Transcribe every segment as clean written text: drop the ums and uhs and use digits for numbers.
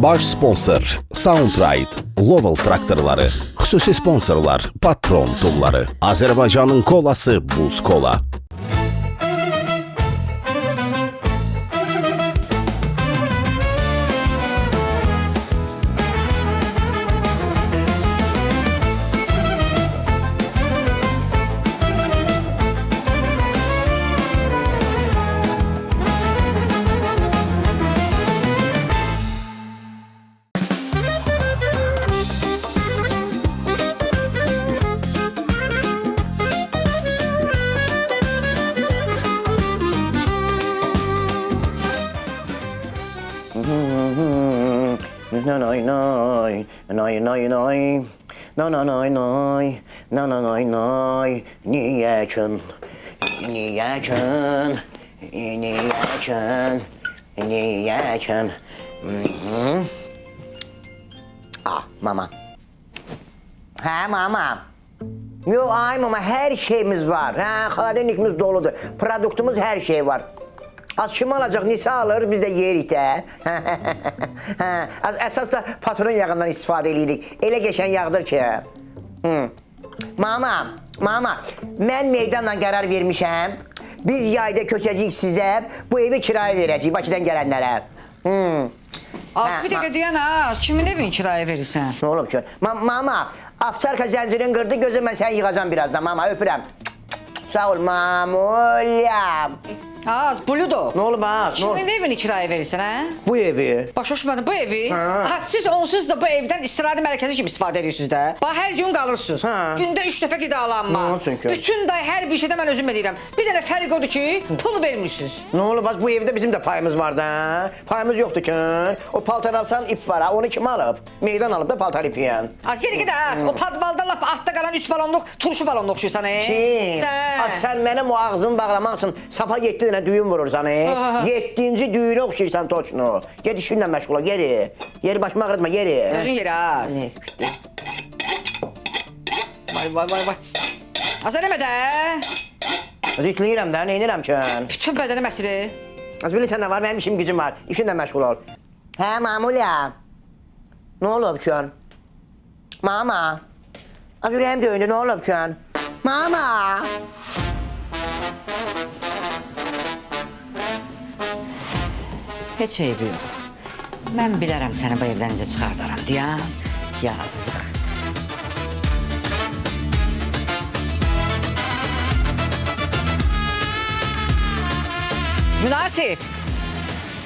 Baş sponsor Soundride, Lovell traktorları, xüsusi sponsorlar Patron tulları, Azərbaycanın kolası Buz Kola. Nay nay nay nay nay na na nay nay na na nay nay niçin niçin niçin niçin mama. Ha mama. Yo ay mama, her şeyimiz var. Ha, xaladenikimiz doludur. Produktumuz her şey var. Az kim alacaq, Nisa alır, biz də yerik də. Əsas da patron yağından istifadə edirik. Elə geçən yağdır ki. Mama, mən meydanla qərar vermişəm. Biz yayda köçəcəyik sizə, bu evi kiraya verəcəyik Bakıdan gələnlərə. Bir dəqiqə deyən ha, kimin evini kiraya verirsən? Nə olub ki? Mama, Afsarka zəncirin qırdı gözü, mən səni yığacam birazdan, mama, öpürəm. Sağ ol, mamulyam. Buludo. Nə olub ha? Kimin evini kiraya verirsən, hə? Bu evi. Başa düşmədim, bu evi. Siz onsuz da bu evdən istirahət mərkəzi kimi istifadə edirsiniz də. Hər gün qalırsınız. Gündə 3 dəfə qidalanma. Bütün day hər bir şeydə mən özüm edirəm. Bir dənə fərq odur ki, pulu vermirsiniz. Nə olub, bu evdə bizim də payımız var da. Payımız yoxdur ki. O paltar alsan ip var ha, onu kim alıb? Meydan alıb da paltar ipi yəni. Yeri gedəz, o padvalda lap altda qalan 3 balonluq, turşu balonluq oxşuyursan, Kim? Sən mənim o ağzımı bağlamaksın, sapa 7 dənə düyün vurursan, 7-ci düyünə oxşuyursan toçunu. Ged işinlə məşğula, geri. Yeri başımı ağrıtma, geri. Gözün yeri az. Vay. Az eləmə də. Zitliyirəm də, neynirəm ki? Bütün bədənim əsiri. Az bilirsən nə var, mənim işim gücüm var. İşinlə məşğul ol. Hə, mamulya. Nə olub ki? Mama. Az ürəyim döyündü, nə olub ki? Mama. Heç eybi yox. Mən bilərəm səni bu evdən necə çıxardaram deyən. Yazıq.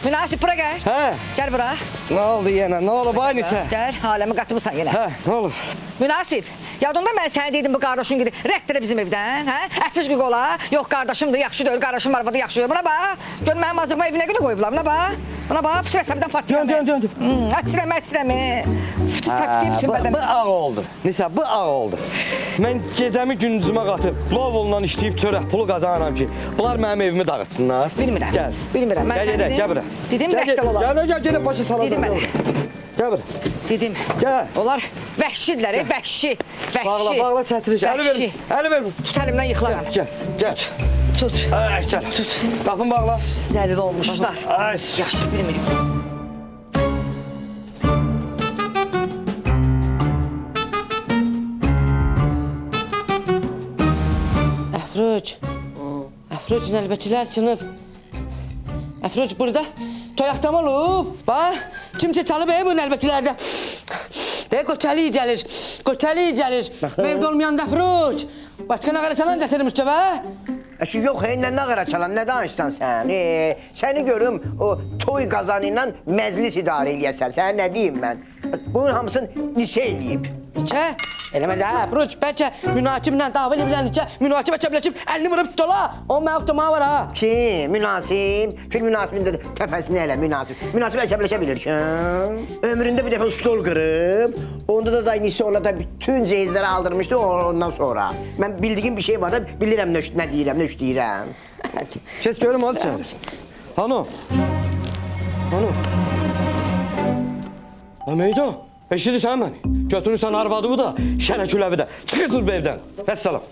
Münasip bura gəl. Hə? Gəl bura. Nə oldu yenə? Nə olub ay Nisə? Gəl, aləmi qatmısan yenə. Hə, nə olub? Münasip, yadında mən sənə dedim bu qardaşın gidi rədd elə bizim evdən, hə? Əfis qola, yox qardaşımdır, yaxşı deyil, qardaşım arvadı yaxşı deyil. Buna bax, gör mənim acığımı evinə görə qoyublar, buna bax. Buna bax, bütün əsəbdən patlayam. Dön. Əsirəm. Bütün səfliyə, bütün bədənim. Bu ağ oldu. Nisə, bu ağ oldu. Mən gecəmi gündüzümə qatıb, Lovoldan işləyib çörək pulu qazanıram ki, bunlar mənim evimi dağıtsınlar. Bilmirəm. Gəl. Bilmirəm. Gəl, gəl bura. Dedim, rəddəl olar. Gəl, başa salacam. Gəl bura. Dedim. Gəl. Onlar vəhşidirlər, vəhşi. Bağla çətirik. Əli ver. Tut əlimdən yıxılaram. Gəl. Tut. Gəl. Qapını bağla. Zəlil olmuşlar. Yaxşı, bilmirim. Əfroc, nəlbəkilər çınıb. Əfroc, burada toyaqdam olub. Bax, kimsə çalıb bu nəlbəkilərdə. Qoçəli gəlir. Mevdə olmayanda Əfroc. Başqa nə qədər çalan gətirir Müstəvə? Yox, nə qəra çalan, nə danışsan sən? Səni görüm, o toy qazanı ilə məclis idarə eləyəsən. Sənə nə deyim mən? Bunun hamısını Nisə eləyib. Nisə? Eləmə də, Əfroc, bəlkə münasiblə dava elə bilən Nisə, münasibə çəpləşib, əlini vurub tutola. O mənim tutamağı var ha. Kim? Münasib? Kim münasibin də təfəsini elə, münasib. Münasib çəpləşə bilir ki? Ömründə bir dəfə stol qırıb, onda da Nisə ona da bütün cehizləri aldırmışdı ondan sonra. Mən bildiyim bir şey var da, bilirəm nə deyirəm, nə işləyirəm. Kes görüm hadi sen. Hanu. Meydan. Eşidirsən məni? Götürürsən arvadı bu da, şənəküləvi də. Çıxırsınız bu evdən. Vəssalam.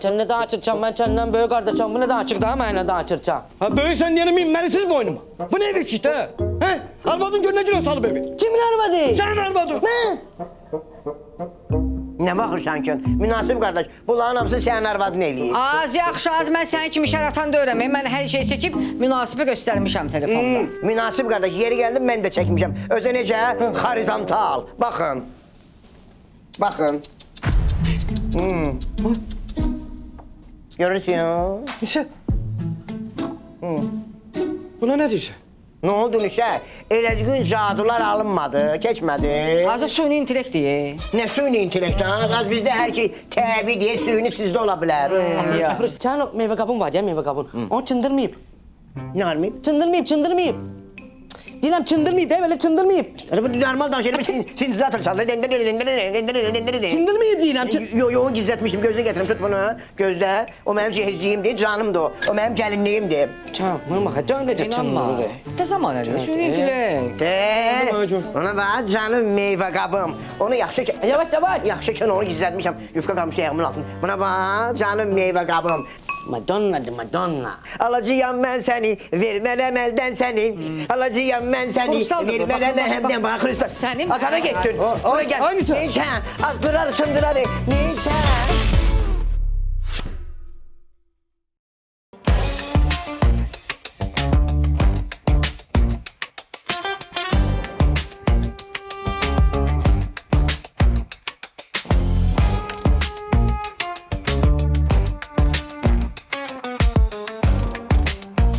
Sən nədən açırsan? Mən səndən böyük qardaşam. Bu nədən açıq da? Mən nədən açırsan? Böyük sən yenə minməlisiniz boynuma. Bu ne ev işi də? Hə? Arvadın gör nə günə salıb evi. Kimin arvadı? Sənin arvadın. Nə baxırsan ki? Münasib qardaş, bunların hamısı sənin arvadın eləyir. Az yaxşı, az mən sənin kimi şəratan da öyrənməyim. Mən hər şey çəkib münasibə göstərmişəm telefonda. Münasib qardaş, yeri gəldi mən də çəkmişəm. Özə necə? Horizontal. Baxın. Baxın. Görürsün? Nisə? Buna nə deyirsən? Nə oldu Nişə? Elədiyin cadular alınmadı, keçmədi. Azı süni intellektdir. Nə süni intellekt ha? Az bizdə hər şey təbii deyə süni sizdə ola bilər. Ya. Əfruz, sənin o meyvə qabın var ya, meyvə qabın. Onu çındırmayıb. Nə almayıb? Çındırmayıb. Deyirəm çındırmayıb, deyim elə çındırmayıb. Bu normal danışır, sintezator çalır. Çındırmayıb deyirəm. Yo, onu gizlətmişdim, gözlə gətirim, tut bunu. Gözlə, o mənim cehizciyimdir, canımdır o. O mənim gəlinliyimdir. Çam, mən baxa, dönəcək İnanma. çındırır. Ne zaman ediyor? Süni intellekt. Ona bax, canım meyvə qabım. Onu yaxşı ki... Yavaş. Yaxşı ki, onu gizlətmişəm. Yufka qalmışdı ayağımın altında. Buna bax, canım meyvə qabım. Madonna'dır, Madonna. Alacağım mən səni, vermələm əldən səni. Alacağım mən səni, Kursaldır bu, vermələm bak, bak, əldən. Bax, Xristos, Sənin- azana getdin. Bura gəl. Aynısı. Neysə, az qırar, sındırar, neysə.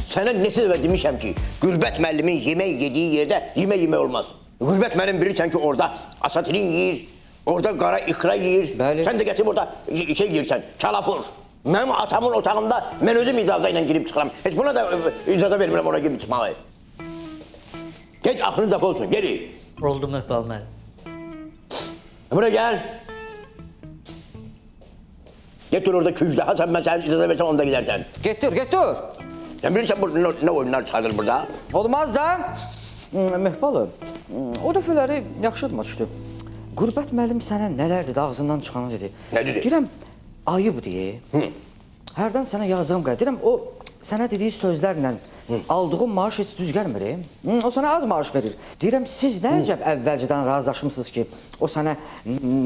Sənə neçə dəfə demişəm ki, Qürbət müəllimin yemək yediyi yerdə yemək olmaz. Qürbət müəllim bilirsən ki, orada asatirin yeyir, orada qara ikra yeyir. Bəli. Sən də gətirib orada şey yeyirsən, çalafur. Mənim atamın otağında mən özüm icazə ilə girib çıxıram. Heç buna da icazə vermirəm oraya girib çıxmağı. Get axırın dəfə olsun, geri. Oldu Mehbal müəllim. Bura gəl. Get dur orada kücdə, ha sən mən sənə icazə versəm onda gedərsən. Get dur. Sən bilirsən burada nə oyunlar çıxarır burada? Olmaz da. Mehbalı, o dəfələri yaxşı adıma düşdü. Qürbət müəllim sənə nələr dedi, ağzından çıxanı dedi. Nə dedi? Deyirəm, ayıb deyə. Hərdən sənə yazığım gəlir. Deyirəm, o sənə dediyi sözlərlə aldığın maaş heç düz gəlmir. O sənə az maaş verir. Deyirəm, siz nə əcəb əvvəlcədən razılaşmışsınız ki, o sənə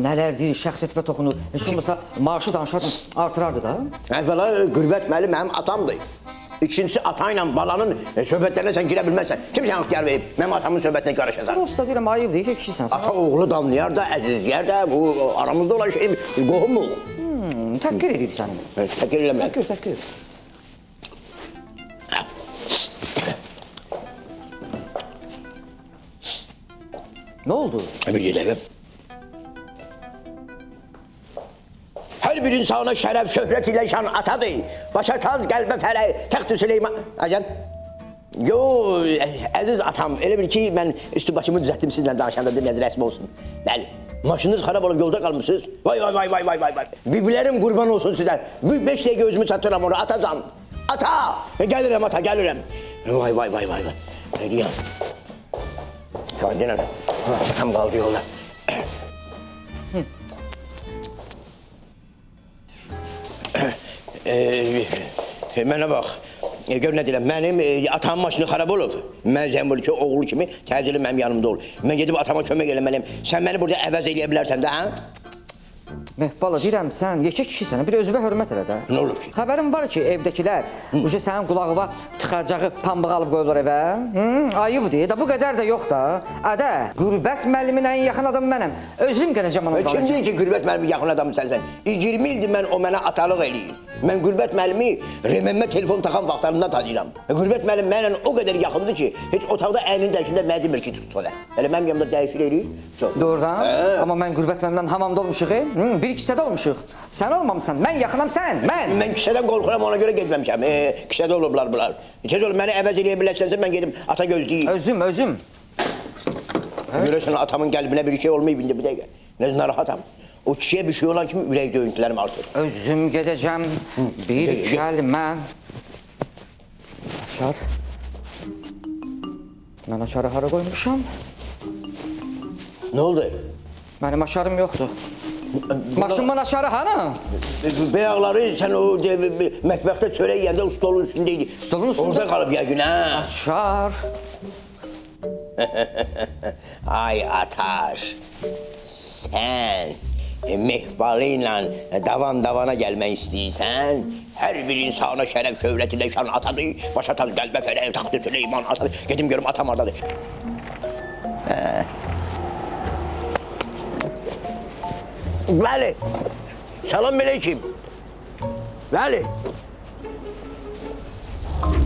nələr deyir, şəxsiyyətivə toxunur. Heç olmasa maaşı danışardın, artırardı da. Əvvəla Qürbət müəllim mənim atamdır. İkincisi ata ilə balanın söhbətlərinə sən girə bilməzsən. Kim sənə ixtiyar verib? Mənim atamın söhbətinə qarışasan. Prosta deyirəm, ayıb deyir ki, kişisən sən. Ata oğlu damlayar da, əzizləyər də, bu aramızda olan şey qohum mu? Təqqir edir səni. Təkir eləmə. Təqqir. Nə oldu? Bir gedəlim. Hər bir insana şərəf, şöhrət ilə şan atadır. Başa taz, qəlbə fərək, təxt-ü Süleyman... Acan. Yo, əziz atam, elə bil ki, mən üstü başımı düzəltdim sizlə danışanda da nəzrəsim olsun. Bəli, maşınınız xarab olub, yolda qalmışsınız. Vay. Bibilərim qurban olsun sizə. 5 dəqiqə özümü çatdıram ona, atacan. Ata! Gəlirəm ata, gəlirəm. Vay. Ne diyəm? Gördün mü? Atam qaldı yolda. Mənə bax, gör nə deyirəm, mənim atamın maşını xarab olub. Mən zəmbul ki, oğlu kimi təcili mənim yanımda ol. Mən gedib atama kömək eləməliyim. Sən məni burada əvəz eləyə bilərsən də, hə? Mehbala, deyirəm, sən yekə kişisən, bir özünə hörmət elə də. Nə olur ki? Xəbərin var ki, evdəkilər sənin qulağına tıxacağı pambıq alıb qoyublar evə. Ayıb deyir, da bu qədər də yox da. Ədə, Qürbət müəllimin ən yaxın adam mənəm. Özüm gələcəm onun Kim deyir ki, Qürbət müəllimi yaxın adamı sənsən? 20 ildir mən o mənə atalıq eləyir. Mən Qürbət müəllimi rememmə telefon taxan vaxtlarından tanıyıram. Qürbət müəllim mənlə o qədər yaxındır ki, heç otaqda əyninin dəyişində mənə demir ki, tut sola. Elə mənim yanımda dəyişir eləyir. Doğrudan? Amma mən Qürbət müəllimdən hamamda olmuşuq. Bir kisədə olmuşuq. Sən olmamısan, mən yaxınam sən, mən. Mən kisədən qorxuram, ona görə getməmişəm. Kisədə olublar bunlar. Tez ol, məni əvəz eləyə bilərsənsə mən gedim ata gözləyim. Özüm. Görəsən atamın qəlbinə bir şey olmayıb indi bu dəqiqə. Nə narahatam. O kişiyə bir şey olan kimi ürək döyüntülərim artır. Özüm gedəcəm, bir gəlmə. Açar. Mən açarı hara qoymuşam? Nə oldu? Mənim açarım yoxdur. Maşımın açarı hana? Bəyaqları sən o mətbəxdə çörək yiyəndə stolun üstündə idi. Stolun üstündə? Orada qalıb yəqin, hə? Açar. Ay Ataş, sen Mehbalı ile davana gelmek istiyorsan, her bir insana şeref, şöhret ile şan atadı, başa tadı, gelbe fere, tahtı Süleyman atadı. Gedim görüm atam oradadır. Veli, salam aleyküm. Veli.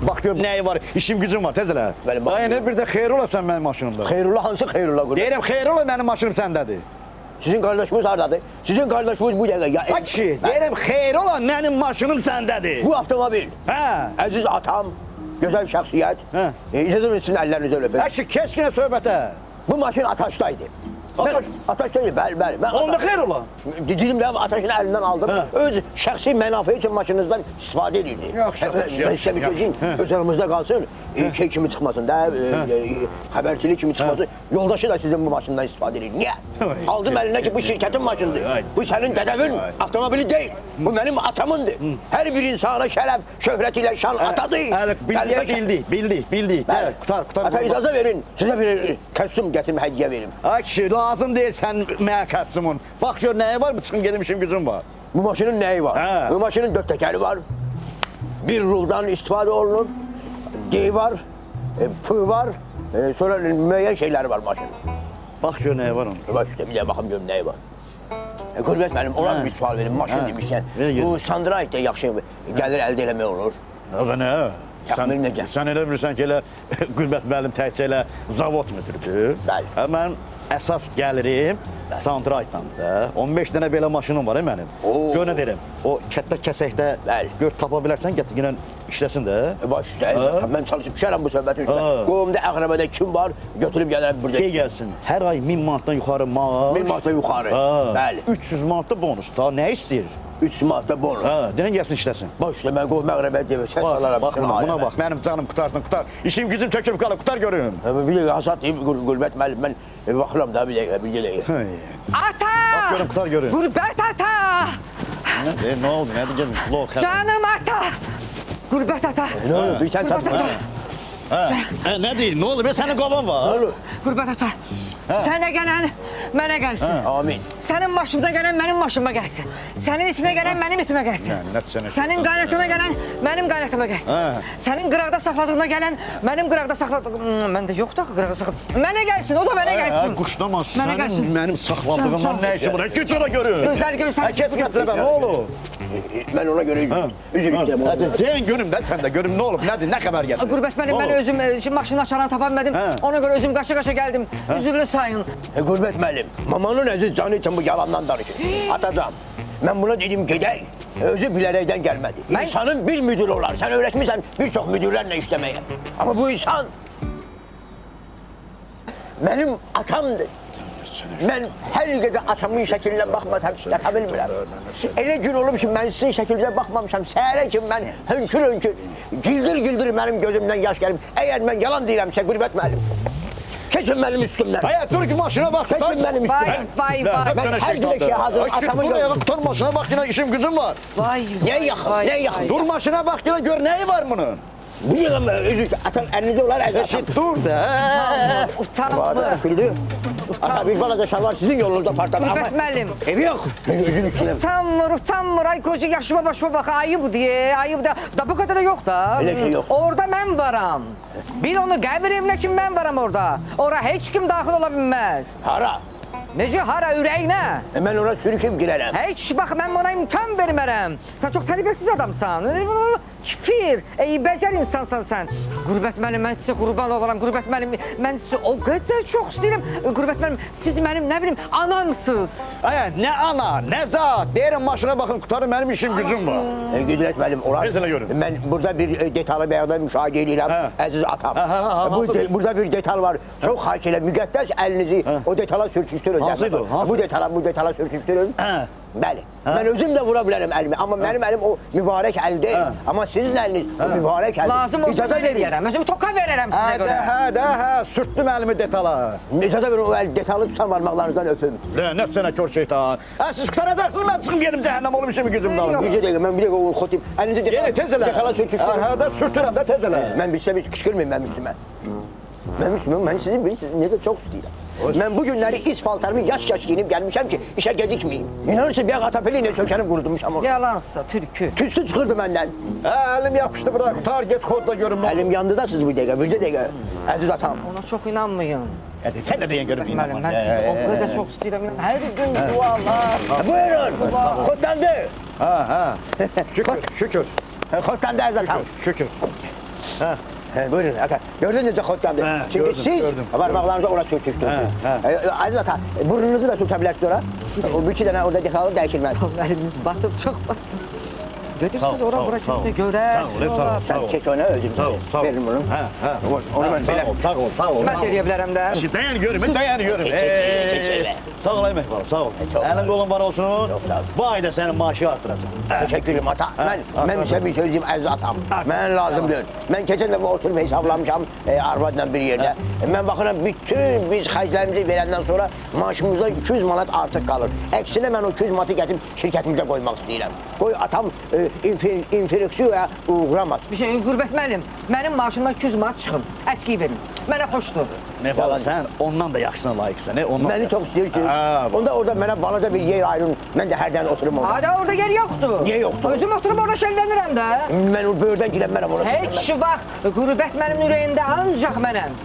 Bak gör neyi var, işim gücüm var, tez elə. Bəli, bax. Aynen bir də Xeyrullah sən mənim maşınımda. Xeyrullah hansı Xeyrullah? Deyirəm Xeyrullah mənim maşınım səndədir. Sizin kardeşiniz haradadır? Sizin kardeşiniz bu dəqiqə. Bak ki, deyirəm Xeyrullah mənim maşınım səndədir. Bu avtomobil. Hə. Əziz atam, gözəl şəxsiyyət. Hə. İcazə verin sizin əllərinizi öpüm. Bak ki, keskinə söhbətə. Bu maşın Ataş'taydı. Ataş? Ataş'taydı, bəli. Ben Onda Xeyrullah. Dedim de Ataş'ın elinden aldım. Hə. Öz şəxsi mənafe için maşınızdan istifadə edirdi. Yaxşı, Ataş, Ben size bir yaxşı, söyleyeyim, yaxşı. öz aramızda kalsın. Şey kimi çıkmasın da, habercilik kimi çıkmasın. Yoldaşı da sizin bu maşından istifadə edir. Niye? Ay, Aldım eline ki bu şirketin maşınıdır. Ay. Bu senin dedevin Ay. avtomobili değil. Bu benim atamındır. Her bir insana şeref, şöhretiyle şan atadı. Bildik. Bəli. Qutar. Ata icazə verin, sizə bir kostyum gətirmə hədiyyə verim. Ay kişi, lazım deyil sən mənə kostyumun. Bak gör nəyi var, bu çıxın gedim işim gücüm var. Bu maşının neyi var? Hə. Bu maşının 4 tekeri var. Bir ruldan istifade olunur. D var, P var. Sonra müəyyən şeyləri var maşının. Bak gör nəyi var onun. Bak işte bir de bakalım görüm neyi var. Qürbət müəllim, ona bir sual verin. Maşın Hə. demişkən, Ver, ver. bu Sandra da yaxşı gəlir əldə eləmək olur. Ya nə? Təxmin necə? Sən elə bilirsən ki, elə Qürbət müəllim təkcə elə zavod müdürüdür. Bəli. Mənim əsas gəlirim Soundtrite-dandır da. 15 dənə belə maşınım var mənim. Oo. Gör nə deyirəm, o kətdə kəsəkdə Bəli. gör tapa bilərsən, gətirginə işləsin də. Baş üstə, mən çalışıb düşərəm bu söhbətin üstə. Hə. Qovumda, əqrəbədə kim var, götürüb gəlirəm burada. Şey gəlsin, hər ay 1000 manatdan yuxarı maaş. 1000 manatdan yuxarı. Bəli. 300 manat da bonus da, nə istəyir? 3 manatda bonus. Hə, denən gəlsin işləsin. Baş üstə, mən qovum əqrəbədə deyim, səs Bax, alaram. bax buna bax, mənim canım qutarsın, qutar. İşim gücüm töküb qalıb, qutar görüm. Bir dəqiqə hasat deyim, Qürbət müəllim, mən baxıram da bir dəqiqə. Ata! Bax görüm, qutar görüm. Gurbət ata! Nə oldu, nədir gəlin? Lox, Canım ata! Gurbət ata! Ne olur, bir sən Gurbət çatma. ata! Nə deyil, nə oldu? Ben sənin qovan Ne var. olur? Gurbət ata! Sənə gələn mənə gəlsin. Amin. Sənin maşında gələn mənim maşıma gəlsin. Sənin itinə gələn mənim itimə gəlsin. Yəni, nə sənə- Sənin qaynatına gələn mənim qaynatıma gəlsin. Hə. Sənin qıraqda saxladığına gələn mənim qıraqda saxladığım... Məndə yoxdur axı qıraqda saxladığım. Mənə gəlsin, o da mənə gəlsin. Quşlama, Mənə gəlsin. sənin mənim saxladığımdan nə işi var? Geç ora görün. Gözəl görsən. Kes gətirə mən, nə olub? Mən ona görə üzr istəyirəm. Hadi deyin görüm də sən də görüm nə olub, nədir, nə xəbər gəldi? Gurbət müəllim, mən özüm maşını açaran tapa bilmədim. Hə. Ona görə özüm qaça-qaça gəldim. Üzürlü sayın. Qürbət müəllim, mamanın əziz canı için bu yalandan danışır. Atacağım. Ben buna dedim gedək, özü bilərəkdən gəlmədi. İnsanın bir müdür olar, sən öyrətmirsən bir çox müdürlərlə işləməyə. Amma bu insan mənim atamdır. Mən hər gecə atamın şəklinə baxmasam yata bilmirəm. Elə gün olub ki, mən sizin şəklinizə baxmamışam. Səhərə ki, mən hönkür-hönkür, gildir-gildir mənim gözümdən yaş gəlib. Əgər mən yalan deyirəmsə, Qürbət müəllim, keçin mənim üstümdən. Hayat dur ki maşına bak. Keçin mənim üstümdən. Vay. Ben her bir şey hazır, atamı Buraya gördüm. tutar maşına bak yine işim gücüm var. Vay. Ne yakın, ne yakın. Dur maşına bak yine gör neyi var bunun. Bu yığın özür atam elinizde olar atam. Eşit dur da. Utanma. Güldü. Ata bir balaca şalvar sizin yolunuzda partladı ama Qürbət müəllim. evi yok. Özür üstüne. Utanmır. Ay koca yaşıma başıma bak. Ayıp diye. Ayıp da bu kadar da yok da. Öyle şey yok. Orada mən varam. Bil onu qəbir evinə kim mən varam orada. Ora heç kim daxil ola bilməz. Hara. Necə hara ürəyinə? Mən ona sürüküb girərəm. Heç bax mən ona imkan vermərəm. Sən çox tərbiyəsiz adamsan. Kifir, bəcər insansan sən. Qürbət müəllim, mən sizə qurban olaram. Qürbət müəllim, mən sizi o qədər çox istəyirəm. Qürbət müəllim, siz mənim nə bilim anamsınız. Ay ne ana ne zat. Derim maşına bakın kurtarın benim işim gücüm var. Güdret müəllim, olar. Mesela görün. Ben burada bir detallı bəyanda müşahidə edirəm. Hə. Əziz atam. Hansıdır? Burada bir detal var. Çox xahiş elə müqəddəs əlinizi o detala sürtüşdürün. Hansıdır? Hansı? Bu detala sürtüşdürün. Hə. Bəli. Mən özüm də vura bilərəm əlimi. Amma mənim əlim o mübarək əl deyil. Amma sizin əliniz o mübarək əl. Lazım olsa İcazə verin. verərəm. Özümü toka verərəm sizə görə. Hə, sürttüm elimi detala. İcazə verin o əl detalı tutan parmaqlarınızdan öpüm. Ne sene kör şeytan. Ha siz kurtaracaksınız ben çıkım yedim cehennem oğlum işimi gücüm dalım. Bir dəqiqə, mən bir dəqiqə o xotib. Əlinizi Yeni tezele. detala sürtüşdürün. Ha da sürtürəm də tezele. Mən bilsə bir qışqırmayın mənim üstümə. Mən sizi bilirsiniz, necə çox istəyirəm. Mən bu günləri iç paltarımı yaş giyinib gəlmişəm ki, işə gecikməyim. İnanırsın, bir atapeli ilə sökənib qurudmuşam onu. Yalansa türkü. Tüstü çıxırdı məndən. Əlim yapışdı bura. Qutar get kodla görüm. Əlim yandı da siz bu dəqiqə, bir dəqiqə. Əziz atam. Ona çox inanmayın. Hadi sen de deyin görüm. Müəllim, mən sizi o qədər çox istəyirəm. Hər gün dualar. Buyurun, kodlandı. Ha. Şükür. Kodlandı Əziz atam. Şükür. Buyurun ata. Gördün necə kodlandı? Çünki gördüm, siz gördüm. parmaqlarınızı ora sürtüşdünüz. Əziz ata, burnunuzu da sürtə bilərsiniz ora. O bir iki dənə orada dexalı dəyişilməz. Əlimiz batıb çox batıb. Gedirsiniz ora bura kimsə görər. Sağ Sən ol. keç onu özün. Sağ ol. Verin bunu. Onu mən belə. Sağ ol. Mən də eləyə bilərəm də. Dayan görüm, dayan görüm. Geç. Sağ ol Aymək baba, sağ ol. Çok sağ ol. Elin kolun var olsun. Çok sağ ol. Bu ayda senin maaşı artıracağım. Təşəkkürüm ata. Mən sizə bir söz deyim əziz atam. Mən lazım deyil. Mən keçən dəfə oturub hesablamışam arvadla bir yerdə. Mən baxıram bütün biz xərclərimizi verəndən sonra maaşımızda 200 manat artıq qalır. Əksinə mən o 200 manatı gətirib şirkətimizə qoymaq istəyirəm. Qoy atam infeksiyaya uğramaz. Bir şey, Qürbət müəllim, mənim maaşımdan 200 manat çıxıb. Əskiyi verin. Mənə xoşdur. Ne baba sen ondan da yaxşına layıqsan. Ondan Məni çox istəyirsiniz. Onda orada mənə balaca bir yer ayırın. Mən də hərdən oturum orada. Hadi orada yer yoxdur. Niyə yoxdur? Özüm oturub orada şəllənirəm də. Mən o böyürdən girənmərəm orada. Heç vaxt qürbət mənim ürəyimdə ancaq mənəm.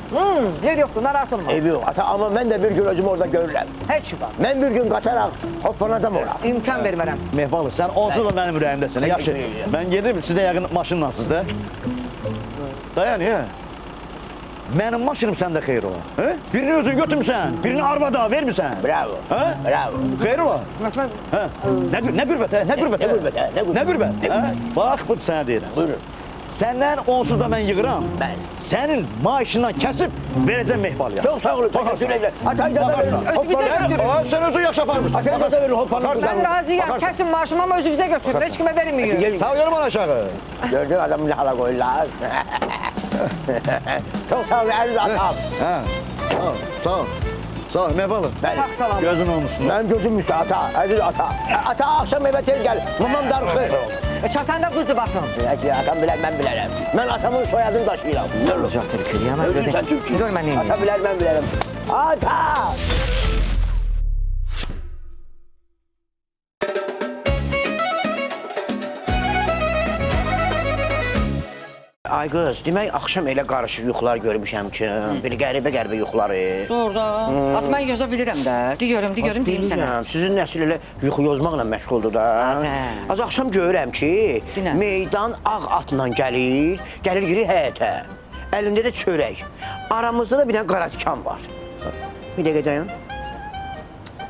Yer yoxdur, narahat olma. Evi yox. Ata, amma mən də bir gün özümü orada görürəm. Heç vaxt. Mən bir gün qaçaraq hoppanacam ora. İmkan vermərəm. Mehbalı sen onsuz da benim ürəyimdesin. Yaxşı. Ben gedim sizə yaxın maşınlansınız da. Dayan ya. Benim maşınım sende xeyir ola. He? Birini özün götürmüsən, birini arvada vermirsən. Bravo. Ha? Bravo. Xeyir ola. Mən Ha? Ne gürbet he? Ne gürbet he? Ne gürbet he? Ne gürbet? Ne gürbet? Ha? Bak bu sana deyirəm. Buyurun. Senden onsuz da ben yığıram. Ben. Senin maaşından kesip vereceğim Mehbalı'ya. Çok sağ olun. Teşekkür ederim. Atayı da verin. Aa, sen özün yaş yaparmışsın. Atayı da verin. Hoppanı. Mən razıyam. Kəsin maaşımı ama özünüzə götürün. Heç kimə vermiyor. Sağ ol yarım aşağı. Gördün adamı ne hala koyurlar. Çok sağ olun Aziz atam. Ha. Sağ ol. Sağ ol Mehbalı. Sağ salam. Gözün olmuşsun. Ben gözüm üstü ata. Aziz ata. Ata akşam eve tez gel. Mamam darıxır. Çatanda quzu batın. Peki atam bilir ben bilirim. Ben atamın soyadını taşıyıram. Ne olacak Türkiye yana Öldün sen Türkiye. Gör mən neyim. Ata bilir ben bilirim. Ata! Ay qız, demək axşam elə qarışıq yuxular görmüşəm ki, bir qəribə yuxuları. Doğru. Az mən yoza bilirəm də. Digörüm, deyim sənə. Bilirəm, sizin nəsil elə yuxu yozmaqla məşğuldur da. Az axşam görürəm ki, Dinə. meydan ağ atla gəlir girir həyətə. Əlində də çörək. Aramızda da bir dənə qara tikan var. Bir dəqiqə dayan.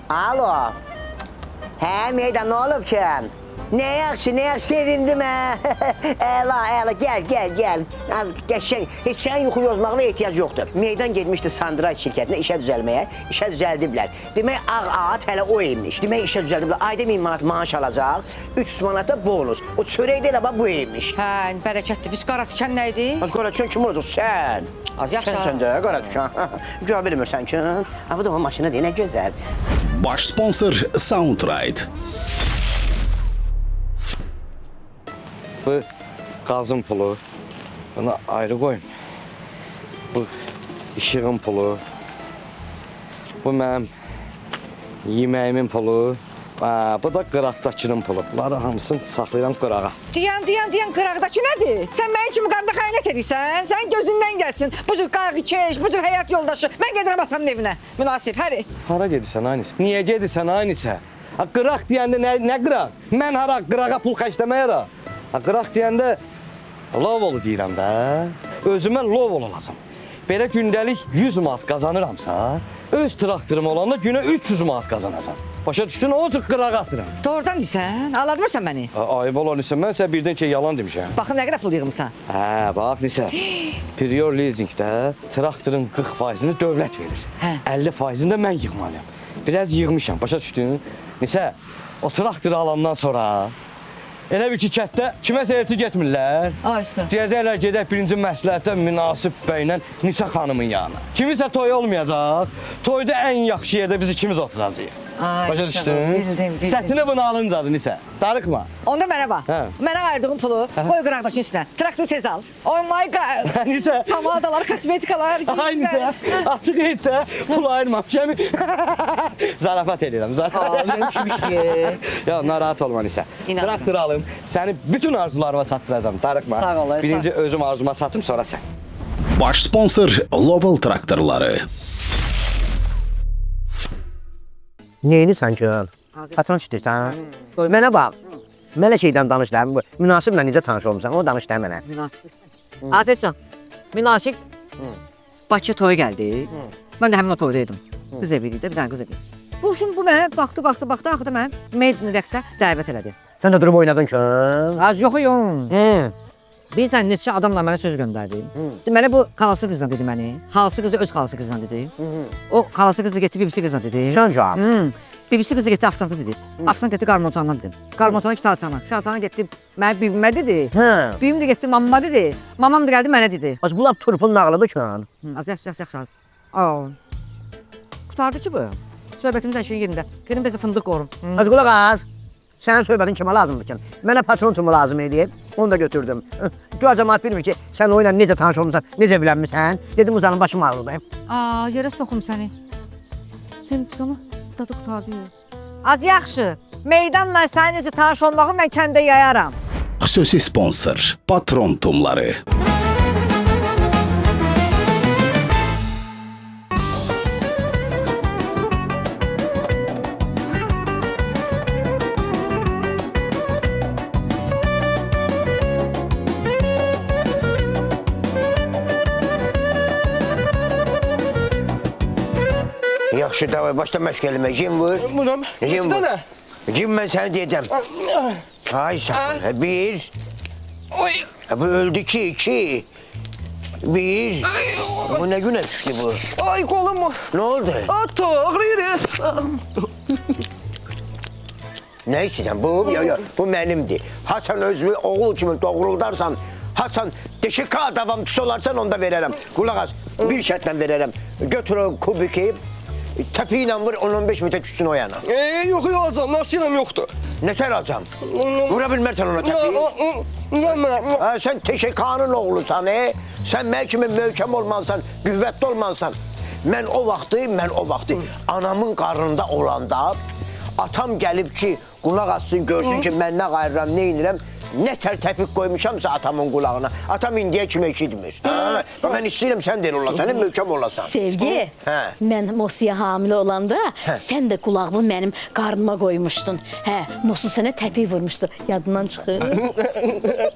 Alo. Hə, meydan nə olub ki? Ne yaxşı, sevindim hə. Əla, gəl. Az qəşəng. Heç sənin yuxu yozmağına ehtiyac yoxdur. Meydan getmişdi Sandray şirkətinə işə düzəlməyə. İşə düzəldiblər. Demək ağ at hələ o imiş. Demək işə düzəldiblər. Ayda 1000 manat maaş alacaq. 300 manata bonus. O çörək də elə bax bu imiş. Hə, bərəkətdir. Biz qara tikan nə idi? Az qara tikan kim olacaq? Sən. Az yaxşı. Sən də qara tikan. Güya bilmirsən ki. Ha bu da o maşına deyil, nə gözəl. Baş sponsor Soundride. Bu qazın pulu. Bunu ayrı qoyun. Bu işığın pulu. Bu mənim yeməyimin pulu. Bu da qıraqdakının pulu. Bunları hamısını saxlayıram qırağa. Deyən qıraqdakı nədir? Sən mənim kimi qanda xəyanət edirsən? Sən gözündən gəlsin. Bu cür qayğı keş, bu cür həyat yoldaşı. Mən gedirəm atamın evinə. Münasib, həri. Hara gedirsən Aynisə? Niyə gedirsən Aynisə? Qıraq deyəndə nə qıraq? Mən hara qırağa pul xərcləməyərəm? Qıraq deyəndə lovolu deyirəm də. Özümə lovol olacam. Belə gündəlik 100 manat qazanıramsa, öz traktorum olanda günə 300 manat qazanacam. Başa düşdün, o cür qırağa atıram. Doğrudan deyirsən? Aldatmırsan məni? Ayıb olan Nisə, mən sənə birdən ki, yalan demişəm. Baxın nə qədər pul yığımsan. Hə, bax Nisə. Prior leasingdə traktorun 40%-ni dövlət verir. Hə. 50%-ni də mən yığmalıyam. Biraz yığmışam, başa düşdün? Nisə, o traktoru alandan sonra elə bir ki, kətdə kiməsə elçi getmirlər. Aysa. Deyəcəklər gedək birinci məsləhətə münasib bəylə Nisə xanımın yanına. Kimisə toy olmayacaq. Toyda ən yaxşı yerdə biz ikimiz oturacağıq. Ay, Başa düşdün? bildim. Çətini bunu alıncadır Nisə. Darıxma. Onda mənə bax. Hə. Mənə verdiyin pulu qoy qıraqdakın üstünə. Traktor tez al. Oh my god. Nisə? Pomadalar, kosmetikalar. Ay Nisə. Açıq etsə pul ayırmamışam. Zarafat edirəm. Ya narahat olma Nisə. İnanırım. Traktor alım. Səni bütün arzularıma çatdıracağam. Darıxma. Sağ ol, sağ. Birinci özüm arzuma çatım, sonra sən. Baş sponsor Lovell traktorları. Neyini sən ki? Patron istəyirsən? Mənə bax. Mənə şeydən danış da. Münasiblə necə tanış olmusan? O danış da mənə. Münasib. Azizcan, münasib Bakı toyu gəldi. Mən də həmin o toyda idim. Qız evi idi, bir dənə qız evi. Bu mənə baxdı, axırda mən Maiden rəqsə dəvət elədi. Sən də durub oynadın ki? Az yox. Bilirsən, neçə adamla mənə söz göndərdi. Mənə bu xalası qızla dedi məni. Xalası qızı öz xalası qızla dedi. O xalası qızı getdi BBC qızla dedi. Şan cavab. BBC qızı getdi Afsanca dedi. Afsan getdi Qarmonçandan dedi. Qarmonçana Kitabçana. Kitabçana getdi mənə bibimə dedi. Hə. Bibim də getdi mamama dedi. Mamam da gəldi mənə dedi. Bax bunlar turpun nağlıdır ki. Az yaxşı. Qutardı ki bu. Söhbətimiz hər şeyin yerində. Gedim bizə fındıq qorum. Hadi qulaq az. Sənin söhbətin kimə lazımdır ki? Mənə patron tumu lazım idi. Onu da götürdüm. Güya cəmaət bilmir ki, sən o ilə necə tanış olmusan, necə evlənmisən. Dedim uzanın başım ağrıdı. Yerə soxum səni. Sən çıxama dadı qutardı. Az yaxşı. Meydanla sənin necə tanış olmağı mən kəndə yayaram. Xüsusi sponsor Patron tumları. Yaxşı, davay, başla məşq eləmə. Jim vur. Vuram. Jim Neçə vur. dənə? Jim, mən sənə deyəcəm. Ay sağ ol. Bir. Oy. Bu öldü ki, iki. Bir. Bu nə günə düşdü bu? Ay kolum mu? Nə oldu? Ata ağrıyır. Nə istəyirsən? Bu mənimdir. Hasan özünü oğul kimi doğruldarsan, Hasan deşika davamçısı olarsan onda verərəm. Qulaq az, bir şərtlə verərəm. Götür o kubiki, təpi ilə vur, 10-15 metre düşsün o yana. Yox alacam, nasıylam yoxdur. Nətər alacam? Vura bilmərsən ona təpi. Sən teşekanın oğlusan, sən mən kimi möhkəm olmalısan, qüvvətli olmalısan. Mən o vaxtı anamın qarnında olanda atam gəlib ki, qulaq assın, görsün ki, mən nə qayıram, nə inirəm. Nə tərtəfik qoymuşamsa atamın qulağına. Atam indiyə kimi eşitmir. Mən istəyirəm sən deyil olasan, möhkəm olasan. Sevgi, mən Mosiyə hamilə olanda sən də qulağını mənim qarnıma qoymuşdun. Mosu sənə təpik vurmuşdu. Yadından çıxır.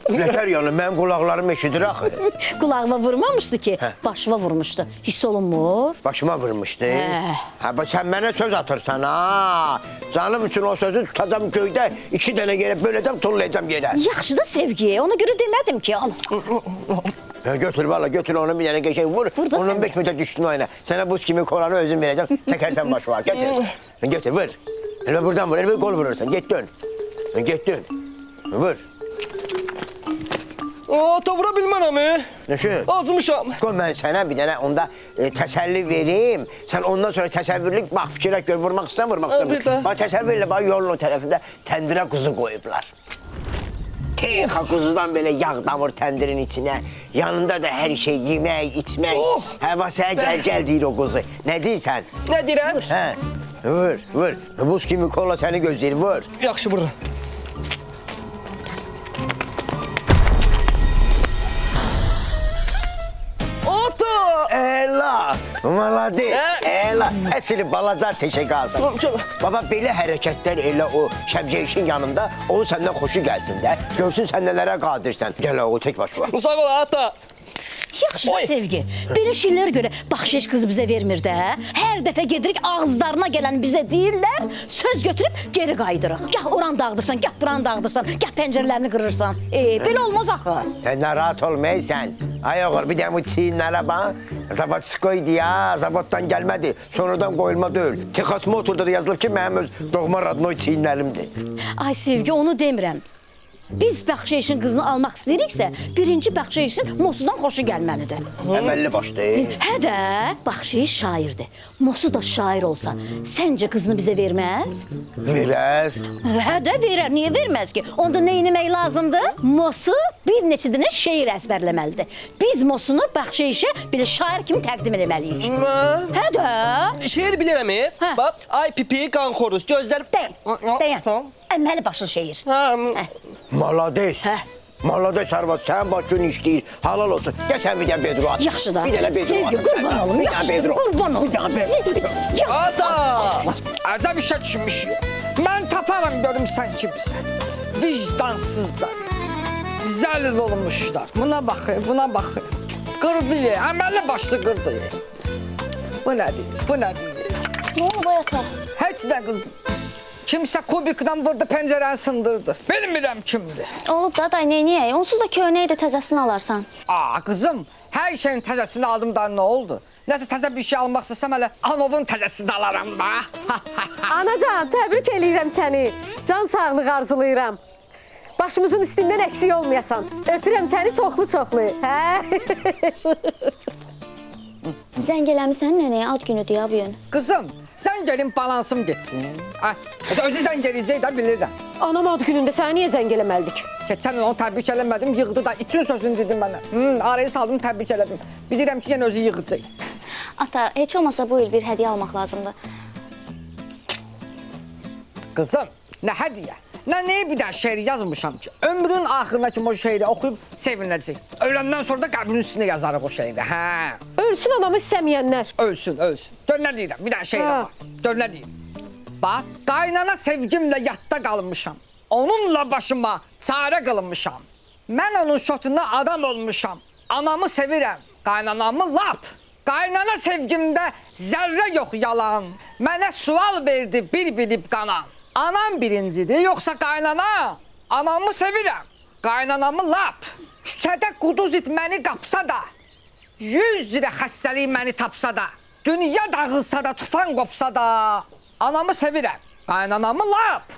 Nətər yəni, mənim qulaqlarım eşidir axı. Qulağıma vurmamışdı ki, başıma vurmuşdu. Hiss olunmur. Başıma vurmuşdu. Sən mənə söz atırsan, ha. Canım üçün o sözü tutacam göydə, 2 dənə yerə böləcəm, tullayacam yerə. Yaxşı da Sevgi, ona görə demədim ki, al. Götür valla, götür onu bir dənə qəşəng vur. 15 metre düşdün o yana. Sənə buz kimi kolanı özüm verəcəm, çəkərsən başı var. Götür. Götür, vur. Elbə buradan vur, elbə qol vurursan. Get dön. Get dön. Vur. Ata vura bilmərəm. Nəşi? Acımışam. Qoy mən sənə bir dənə onda təsəlli verim. Sən ondan sonra təsəvvürlük bax, fikirə gör, vurmaq istəmir, vurmaq istəmir. Bax, təsəvvür elə, bax, yolun o tərəfində təndirə quzu qoyublar. Texa quzudan belə yağ damır təndirin içinə. Yanında da hər şey, yemək, içmək. Bax, sənə gəl deyir o quzu. Nə deyirsən? Nə deyirəm? Vur, vur. Buz kimi kola səni gözləyir, vur. Yaxşı vururam. Ela, malades, ela. Əsli balaca teşekkür. Baba, belə hərəkətlər elə o Şəbcəyişin yanında, onun səndən xoşu gəlsin də. Görsün sən nələrə qadirsən. Gəl o, tək başı var. Sağ ol, ata. Yaxşı da Sevgi, belə şeylərə görə baxşiş qızı bizə vermir də. Hər dəfə gedirik, ağızlarına gələn bizə deyirlər, söz götürüb geri qayıdırıq. Gah oran dağıdırsan, gah buranı dağıdırsan, gah pəncərələrini qırırsan. Belə olmaz axı. Sən narahat olmayırsan. Ay oğul, bir də bu çiyinlərə bax. Zavodskoydu ya, zavoddan gəlmədi. Sonradan qoyulma deyil. Texas Motor'da da yazılıb ki, mənim öz doğma radnoy çiyinlərimdir. Ay Sevgi, onu demirəm. Biz bəxşeyişin qızını almaq istəyiriksə, birinci bəxşeyişin Mosudan xoşu gəlməlidir. Əməlli başdı. Hə də, bəxşeyiş şairdir. Mosu da şair olsa, səncə qızını bizə verməz? Verər. Hə də verər, niyə verməz ki? Onda nə etmək lazımdır? Mosu bir neçə dənə şeir əzbərləməlidir. Biz Mosunu bəxşeyişə belə şair kimi təqdim etməliyik. Hə də. Şeir bilirəm. Hə. Bax, ay pipi, qan xoruz, gözlər... Dayan. Əməli başlı şeir. Malades. Hə. Malades arvad, sən bax gün işləyir. Halal olsun. Gəl sən bir dənə Bedro at. Yaxşı da. Bir dənə Bedro Sevgi, at. qurban olum. Bir dənə Yaxşı, Bedro. qurban olum. Bir dənə Bedro. Ata! Əcəb işə düşmüşük. Mən taparam görüm sən kimsən. Vicdansızlar. Zəlil olmuşlar. Buna baxın, buna baxın. Qırdı ye, əməli başlı qırdı ye. Bu nədir, bu nədir? Nə olub ata? Heç də qızım. Kimsə kubikdən vurdu, pəncərəni sındırdı. Bilmirəm kimdir. Olub da day neyniyək? Onsuz da köynəyi də təzəsini alarsan. Aa qızım, hər şeyin təzəsini aldım da nə oldu? Nəsə təzə bir şey almaq istəsəm hələ Anovun təzəsini alaram da. Anacan, təbrik eləyirəm səni. Can sağlığı arzulayıram. Başımızın üstündən əksik olmayasan. Öpürəm səni çoxlu-çoxlu. Hə? Zəng eləmisən nənəyə, ad günüdür ya bu gün. Qızım, sən gəlin balansım getsin. Ay, özü zəng eləyəcək də bilirəm. Anam ad günündə səni niyə zəng eləməlidik? Keçən il onu təbrik eləmədim, yığdı da itin sözünü dedim mənə. Arayı saldım, təbrik elədim. Bilirəm ki, yenə özü yığacaq. Ata, heç olmasa bu il bir hədiyyə almaq lazımdır. Qızım, nə hədiyyə? Nənəyə bir dənə şeir yazmışam ki, ömrün axırına kimi o şeiri oxuyub sevinəcək. Öləndən sonra da qəbrin üstünə yazarıq o şeiri, hə. Ölsün anamı istəməyənlər. Ölsün, ölsün. Gör nə deyirəm, bir dənə şeirə bax. Gör nə deyirəm. Bax, qaynana sevgimlə yadda qalmışam. Onunla başıma çarə qılınmışam. Mən onun şotuna adam olmuşam. Anamı sevirəm, qaynanamı lap. Qaynana sevgimdə zərrə yox yalan. Mənə sual verdi bir bilib qanan. Anam birincidir, yoxsa qaynana? Anamı sevirəm, qaynanamı lap. Küçədə quduz it məni qapsa da, 100 lirə xəstəlik məni tapsa da, dünya dağılsa da, tufan qopsa da, anamı sevirəm, qaynanamı lap.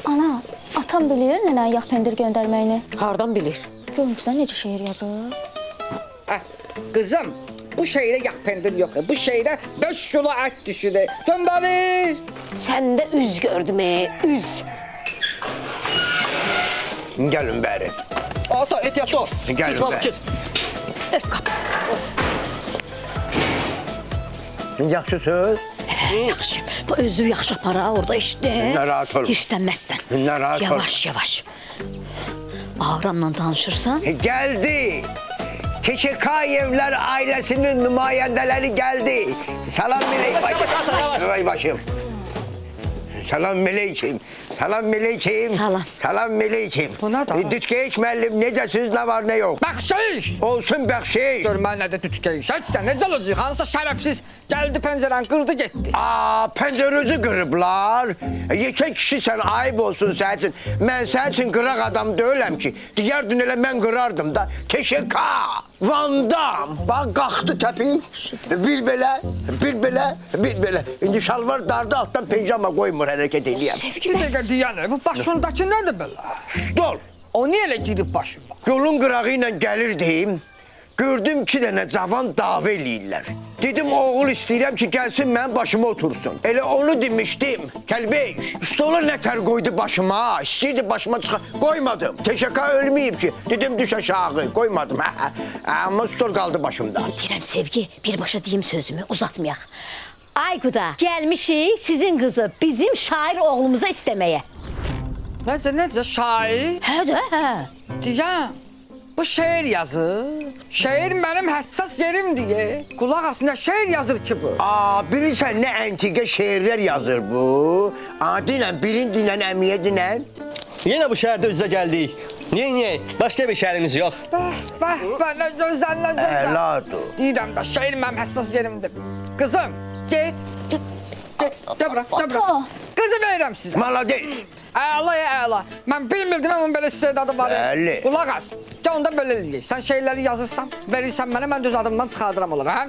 Ana, atam bilir nənəyə yağ pendir göndərməyini. Hardan bilir? Görmürsən necə şeir yazır? Qızım, bu şeirə yağ pendir yox, bu şeirə 5 kilo ət düşür, göndərir. Səndə üz gördüm, üz. Gəlin bəri. Ata, ehtiyatlı ol. Gəl Keç, baba, be. keç. Ört qapı. Yaxşı söz. Yaxşı. Bu özür yaxşı apara orada işdə. Narahat olma. Hirslənməzsən. Narahat olma. Yavaş, yavaş. Ağramla danışırsan. Geldi. Teşekayevler ailesinin nümayəndələri geldi. Salam melek başım. Salam meleykim. Salam meleykim. Salam. Salam meleykim. Bu nə da? Dütkeyiş müəllim, necəsiz, nə var, nə yox? Bəxşiş! Olsun bəxşiş. Gör mən nədə tütükeyiş, etsən necə olacaq? Hansısa şərəfsiz gəldi pəncərəni qırdı getdi. Pəncərənizi qırıblar. Yekə kişisən, ayıb olsun sənin üçün. Mən sənin üçün qıraq adam deyiləm ki. Digərdin elə mən qırardım da. Teşeka, Vandam. Bax, qalxdı təpik. Bir belə, bir belə, bir belə. İndi şalvar dardı, altdan pijama qoymur hərəkət eləyəm. Bir dəqiqə deyənə, bu başındakı nədir belə? Stol. O niyə elə girib başıma? Yolun qırağı ilə gəlirdim. Gördüm ki dənə cavan dava eləyirlər. Dedim oğul istəyirəm ki gəlsin mənim başıma otursun. Elə onu demişdim. Kəlbeş. Stola nətər qoydu başıma. İstəyirdi başıma çıxa. Qoymadım. Teşeka ölməyib ki. Dedim düş aşağı. Qoymadım. Amma stol qaldı başımda. Deyirəm Sevgi, birbaşa deyim sözümü, uzatmayaq. Ayquda, gəlmişik sizin qızı bizim şair oğlumuza istəməyə. Necə, şair? Hə də, hə. Deyəm, bu şeir yazır. Şeir mənim həssas yerim deyə. Qulaq as, nə şeir yazır ki bu? Bilirsən nə antika şeirlər yazır bu. Dinən, birin dinən, əmiyə dinən. Yenə bu şəhərdə üzə gəldik. Niyə? Başqa bir şəhərimiz yox. Bəh, nə gözəl, nə gözəl. Əladır. Deyirəm də, şeir mənim həssas yerimdir. Qızım, get. Gəl bura. Qızı verirəm sizə. Malades. Əla. Mən bilmirdim, onun belə istedadı var. Bəli. Qulaq as. Gəl onda belə eləyək. Sən şeyləri yazırsan, verirsən mənə, mən düz adımdan çıxardıram onları, hə?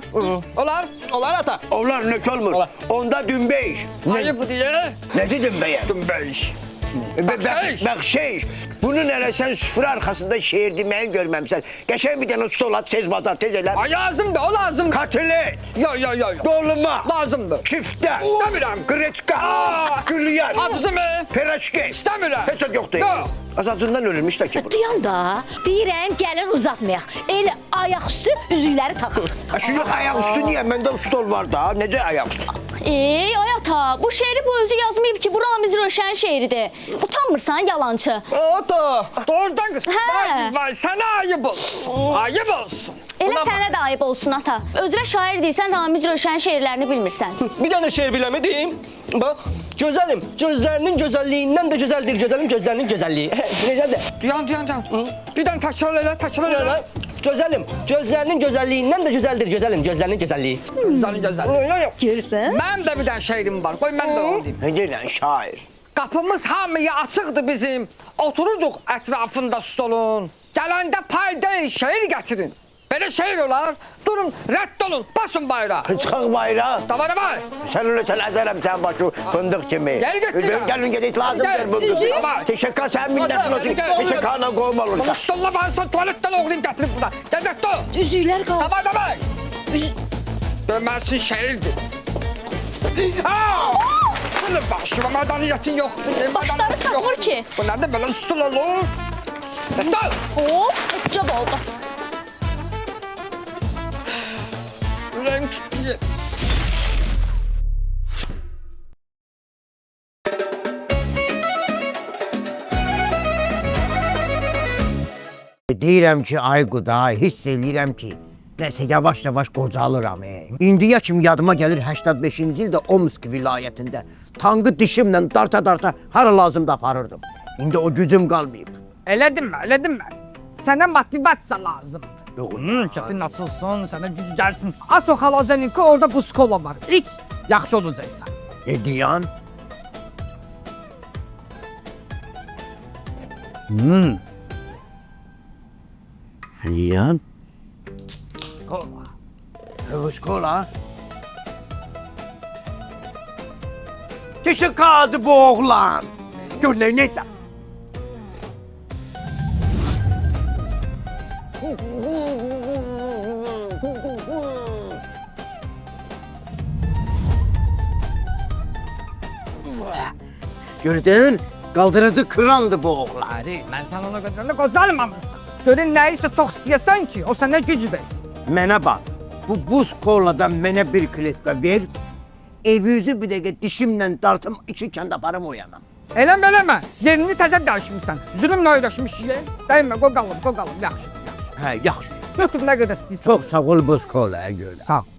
Olar? Olar ata. Onlar nöş olmur. Olar. Onda dünbeş. Ayı bu deyə. Nədir dünbeyə? Dümbeyiş. Bəxşeyiş, bunun elə sən süfrə arxasında şeir deməyi görməmsən. Qəşəng bir dənə stol at, tez bazar, tez elə. Ay lazımdır, o lazımdır. Kotlet, Yo. dolma, Lazımdır. küftə, İstəmirəm. qreçka, gülyar, Acısı mı? piraşki. İstəmirəm. Heç od yoxdur. Yox. Azacından ölürmüş də ki bu. Duyan da, deyirəm gəlin uzatmayaq. Elə ayaq üstü üzükləri taxaq. Şu yox, ayaq üstü niyə? Məndə stol var da, necə ayaq üstü? Ey ay ata, bu şeiri bu özü yazmayıb ki, bu Ramiz Röşən şeiridir. Utanmırsan yalancı. Ata! Doğrudan kız. Hə. Vay, sana ayıp olsun. Ayıp olsun. Elə Buna sənə də ayıb olsun ata. Özünə şair deyirsən, Ramiz Röşən şeirlərini bilmirsən. Bir dənə şeir biləmi deyim? Bax, gözəlim, gözlərinin gözəlliyindən də gözəldir gözəlim gözlərinin gözəlliyi. Necədir? Duyan. Bir dənə təkrar elə. Nə? Gözəlim, gözlərinin gözəlliyindən də gözəldir gözəlim gözlərinin gözəlliyi. Güzel. Görürsən? Mənim də bir dənə şeirim var. Qoy mən də onu deyim. Nə deyirən şair? Qapımız hamıya açıqdır bizim. Otururuq ətrafında stolun. Gələndə pay deyil, şeir gətirin. Belə şeir olar. Durun, rədd olun, basın bayrağı. Çıxaq bayrağı. Davay. Sən öyle sən əzərəm sən başı fındık kimi. Geri getdirəm. Gəlin gedək lazımdır bu qızı. Teşekkür sən minnetin olsun. Teşekkürlə qoyma Bunu olursa. stolla bağırsan tuvaletdən oğlayım gətirib burada. Gəzək dur. Üzüklər qaldı. Davay. Dönməlsin şeirdir. Bunu başıma mədəniyyətin yoxdur. Başları çatmır ki. Bu nədir belə stul olur? Dal. Hop, ucab oldu. Renk diye. Deyirəm ki, ay quda, hiss eləyirəm ki, nəsə yavaş-yavaş qocalıram. İndiyə kimi yadıma gəlir 85-ci ildə Omsk vilayətində tankı dişimlə darta hara lazımda aparırdım. İndi o gücüm qalmayıb. Elədim mən. Sənə motivasiya lazımdır. Kətin açılsın, sənə güc gəlsin. Aç o xalacaninki, orada buz kola var. İç, yaxşı olacaqsan. Ne diyan? Diyan? Kola. Buz kola? Dişi kaldı bu oğlan. Gör necə? Gördün? Qaldırıcı kırandı bu oğlan. Hadi, mən sən ona götürəndə qocalmamısan. Görün nə isə çox istəyəsən ki, o sənə güc versin. Mənə bax, bu buz koladan mənə bir kletka ver, evi bir dəqiqə dişimlə dartım, iki kənd aparım o yana. Eləmə, yerini təzə dəyişmişsən. Zülmlə öyrəşmişik. Dəymə, qoy qalım, yaxşı. Hə, yaxşı. Götür nə qədər istəyirsən. Çox sağ ol buz kolaya görə. Sağ ol.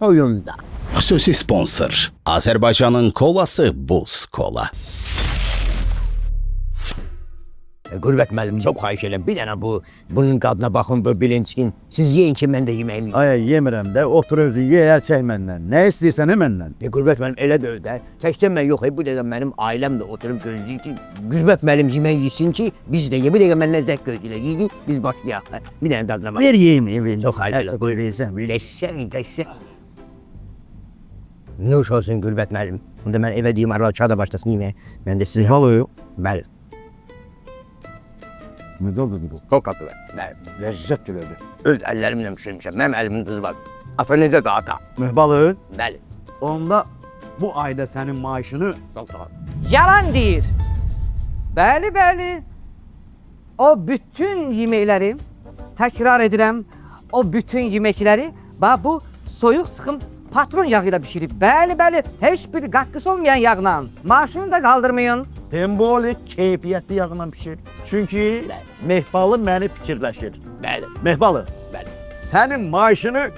Oyunda. Xüsusi sponsor Azərbaycanın kolası Buz Kola. Qürbət müəllim, çox xahiş edirəm. Bir dənə bunun qadına baxın, bu bilinçkin. Siz yeyin ki, mən də yeməyim. Ay yemirəm də, otur özün ye, əl çək məndən. Nə istəyirsən məndən? Qürbət müəllim elə də ödə. Təkcə mən yox, bu dəqiqə mənim ailəm də oturub gözləyir ki, Qürbət müəllim yemək yesin ki, biz də bir dəqiqə mən ləzzət gözləyir. Yedi, biz başlayaq. Bir dənə dadına bax. Ver yeyim. Çox xahiş edirəm. Buyur versən. Ləşsən. Nuş olsun Qürbət müəllim. Onda mən evə deyim, arada kağıda başlasın yeməyə. Mən də sizə Balı. Bəli. Ne oldu bu? Çok atı ver. Lezzet dilədi. Öz əllərimlə pişirmişəm. Mənim əlimin qızı var. Ata necə də ata? Balı. Bəli. Onda bu ayda sənin maaşını Yalan deyir. Bəli. O bütün yeməkləri, təkrar edirəm, o bütün yeməkləri bu soyuq sıxım patron yağı ilə bişirib. Bəli, heç bir qatqısı olmayan yağla. Maaşını da qaldırmayın. Tembolik keyfiyyətli yağla pişir. Çünki Mehbalı məni fikirləşir. Bəli. Mehbalı, Bəli. sənin maaşını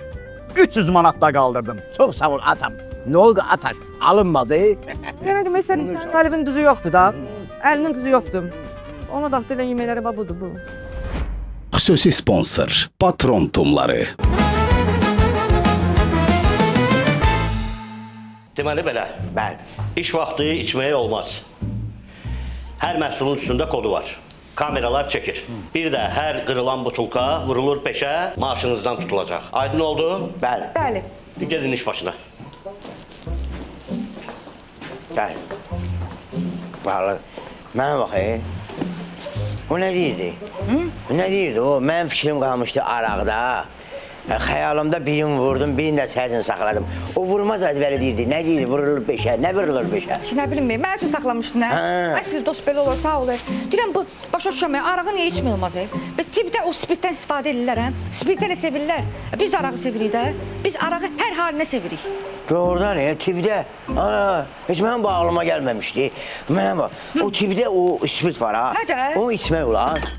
300 manatda qaldırdım. Çox sağ ol atam. Nə oldu ataş? Alınmadı. Yəni demək sənin talibin düzü yoxdur da. Əlinin düzü yoxdur. Ona da elə yeməkləri budur bu. Xüsusi sponsor Patron Tumları. Deməli belə, Bəli. iş vaxtı içməyə olmaz. Hər məhsulun üstündə kodu var. Kameralar çəkir. Bir də hər qırılan butulka vurulur peşə, maaşınızdan tutulacaq. Aydın oldu? Bəli. Bəli. Bir gedin iş başına. Bəli. Vallahi Mənə bax, o nə deyirdi? Nə deyirdi o? Mənim fikrim qalmışdı araqda. Xəyalımda birini vurdum, birini də səsini saxladım. O vurmaz əzbəri deyirdi. Nə deyirdi? Vurulur beşə. Nə vurulur beşə? Nə bilim, mən üçün saxlamışdın, nə? Əsl dost belə olur, sağ ol. Deyirəm, bu başa düşəməyə, arağı niyə içmək olmaz? Biz tibdə o spiritdən istifadə edirlər, hə? Spiritdən də sevirlər. Biz də arağı sevirik də. Biz arağı hər halinə sevirik. Doğrudan tibdə. Heç mənim bağlıma gəlməmişdi. Mənə bax, o tibdə o spirit var ha. Hədə? Onu içmək olar.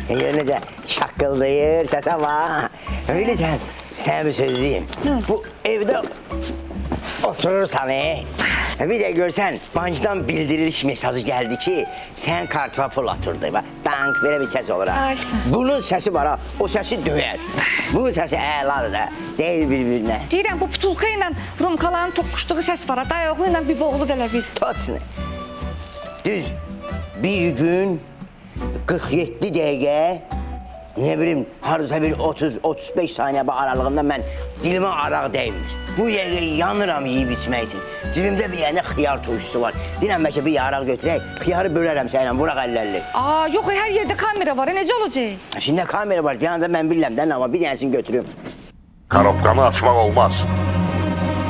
Necə şaqqıldayır, səsə var. Bilirsən, sənə bir söz deyim. Bu evdə oturursan, bir də görsən, bankdan bildiriliş mesajı gəldi ki, sən kartıma pul atırdı. Dank, belə bir səs olur. Bunun səsi var, o səsi döyər. Bunun səsi əladır da, deyil bir-birinə. Deyirəm, bu putulka ilə rumkaların toqquşduğu səs var, dayoğlu ilə bir boğulu dələ bir. Totsunu. Düz bir gün 47 dəqiqə, nə bilim, haradasa bir 30-35 saniyə aralığında mən dilimə araq dəymir. Bu dəqiqə yanıram yeyib içmək üçün. Cibimdə bir yənə xiyar turşusu var. Deyirəm, bəlkə bir yaraq götürək, xiyarı bölərəm sənlə, vuraq əllərli. Yox, hər yerdə kamera var, necə olacaq? Şimdi kamera var, yanında mən bilirəm də, amma bir dənəsini götürüm. Karobkanı açmaq olmaz.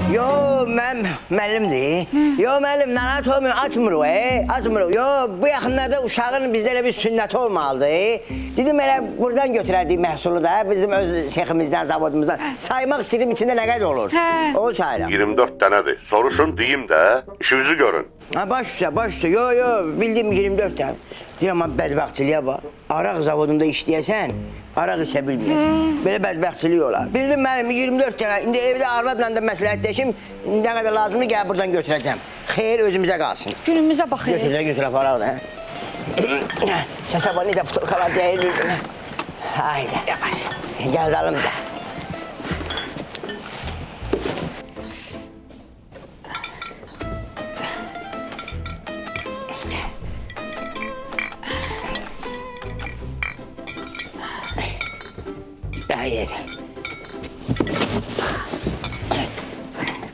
Yo, mən müəllimdir. Yo, müəllim, narahat olmayın, açmırıq, açmırıq. Yo, bu yaxınlarda uşağın bizdə elə bir sünnəti olmalıdır. Dedim, elə buradan götürərdik məhsulu da, bizim öz seximizdən, zavodumuzdan. Saymaq istəyirəm, içində nə qədər olur? O sayıram. 24 dənədir. Soruşun, deyim də, işinizi görün. Baş üstə. Yo, bildim 24 dənə. Deyirəm, bədbəxtçiliyə bax. Araq zavodunda işləyəsən, araq içə bilməyəsən. Belə bədbəxtçilik olar. Bildim mənim 24 dənə. İndi evdə arvadla da məsləhətləşim, nə qədər lazımdır, gəl buradan götürəcəm. Xeyr, özümüzə qalsın. Günümüzə baxır. Götür aparaq da. Səsə var, necə futbolkalar deyir bir-birinə. Hayda, yavaş. Gəl dalımca. Hayır.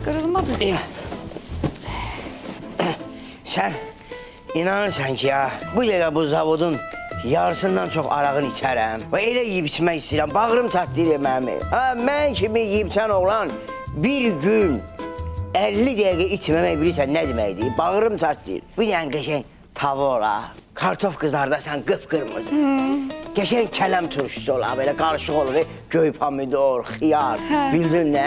Qırılmadı. Sən inanırsan ki ya, bu dəqiqə bu zavodun yarısından çox arağını içərəm. Və elə yiyib içmək istəyirəm, bağrım çatlayır mənim. Mən kimi yiyibsən oğlan bir gün 50 dəqiqə içməmək bilirsən nə deməkdir? Bağrım çatlayır. Bir dənə qəşəng tava ola, kartof qızardasan qıpqırmızı. Qəşəng kələm turşusu ola, belə qarışıq olur. Göy pomidor, xiyar, bildin nə?